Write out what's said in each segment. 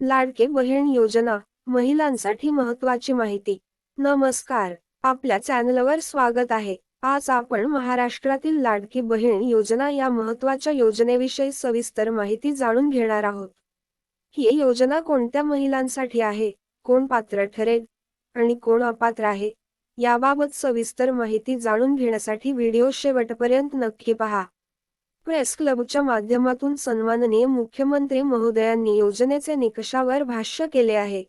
लाडके बहीण योजना, महिलांसाठी महत्त्वाची माहिती। नमस्कार, आपल्या चॅनलवर स्वागत आहे। आज आपण महाराष्ट्रातील लाडकी बहीण योजना या महत्त्वाच्या योजनेविषयी सविस्तर माहिती जाणून घेणार आहोत। ही योजना कोणत्या महिलांसाठी आहे, कोण पात्र ठरेल आणि कोण अपात्र आहे, याबाबत सविस्तर माहिती जाणून घेण्यासाठी व्हिडिओ शेवटपर्यंत नक्की पहा। प्रेस क्लबच्या माध्यमातून सन्माननीय मुख्यमंत्री महोदयांनी योजनेचे निकषावर भाष्य केले आहे।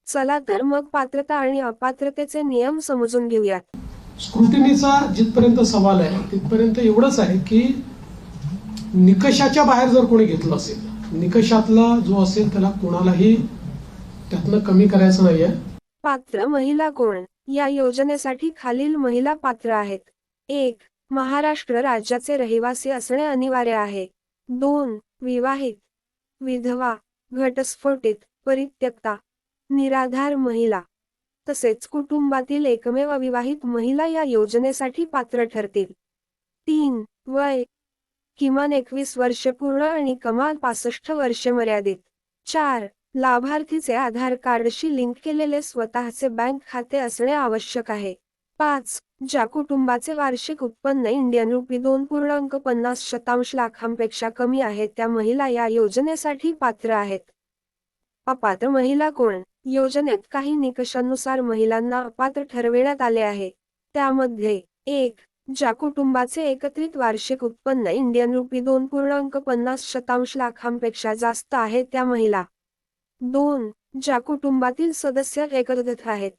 चला तर मग पात्रता आणि अपात्रतेचे नियम समजून घेऊयात। स्क्रुटिनीचा जिथपर्यंत सवाल आहे तिथपर्यंत एवढंच आहे की निकषाच्या बाहेर जर कोणी घेतलं असेल, निकषातला जो असेल त्याला कोणालाही त्यातनं कमी करायचं नाहीये। पात्र महिला कोण? या योजनेसाठी खालील महिला पात्र आहेत। 1. महाराष्ट्र राज्याचे रहिवासी असणे अनिवार्य आहे। 2. विवाहित, विधवा, घटस्फोटित, परित्यक्ता, निराधार महिला तसेच कुटुंबातील एकमेव अविवाहित महिला या योजनेसाठी पात्र ठरतील। 3. वय किमान 21 वर्षे पूर्ण आणि कमाल 65 वर्षे मर्यादित। 4. लाभार्थीचे आधार कार्डशी लिंक केलेले स्वतःचे बँक खाते असणे आवश्यक आहे। 5. ज्या कुटुंबाचे वार्षिक उत्पन्न इंडियन रुपी 2.50 लाखांपेक्षा कमी आहे त्या महिला या योजनेसाठी पात्र आहेत। अपात्र महिला कोण? योजनेत काही निकषांनुसार महिलांना अपात्र ठरविण्यात आले आहे। त्यामध्ये 1. ज्या कुटुंबाचे एकत्रित वार्षिक उत्पन्न इंडियन रुपी 2.50 लाखांपेक्षा जास्त आहे त्या महिला। 2. ज्या कुटुंबातील सदस्य एकत्रित आहेत।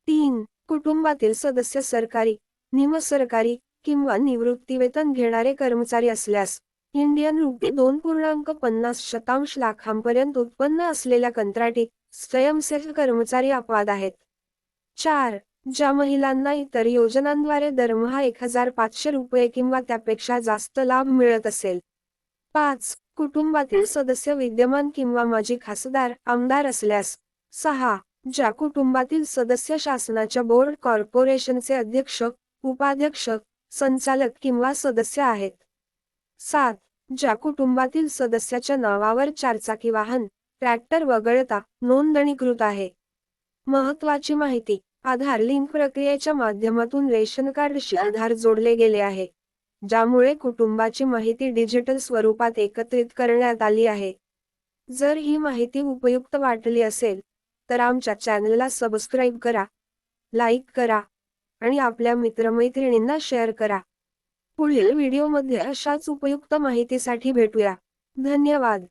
3. कुटुंबातील सदस्य सरकारी, निमसरकारी किंवा निवृत्तीवेतन घेणारे कर्मचारी असल्यास इंडियन रुपी 2.50 लाखांपर्यंत उत्पन्न असलेल्या कंत्राटी, स्वयंसेवी कर्मचारी अपवाद आहेत। 4. ज्या महिलांना इतर योजनांद्वारे दरमहा 1500 रुपये किंवा त्यापेक्षा जास्त लाभ मिळत असेल। 5. कुटुंबातील सदस्य विद्यमान किंवा माजी खासदार, आमदार असल्यास। 6. ज्या कुटुंबातील सदस्य शासनाच्या बोर्ड कॉर्पोरेशनचे अध्यक्ष, उपाध्यक्ष, संचालक किंवा सदस्य आहेत। 7. ज्या कुटुंबातील सदस्याच्या नावावर चारचाकी वाहन, ट्रॅक्टर वगळता नोंदणीकृत आहे। महत्त्वाची माहिती: आधार लिंक प्रक्रियेच्या माध्यमातून रेशन कार्डशी आधार जोडले गेले आहे, ज्यामुळे कुटुंबाची माहिती डिजिटल स्वरूपात एकत्रित करण्यात आली आहे। जर ही माहिती उपयुक्त वाटली असेल तर आमच्या चॅनलला सबस्क्राईब करा, लाईक करा आणि आपल्या मित्रमैत्रिणींना शेअर करा। पुढील व्हिडिओमध्ये अशाच उपयुक्त माहितीसाठी भेटूया। धन्यवाद।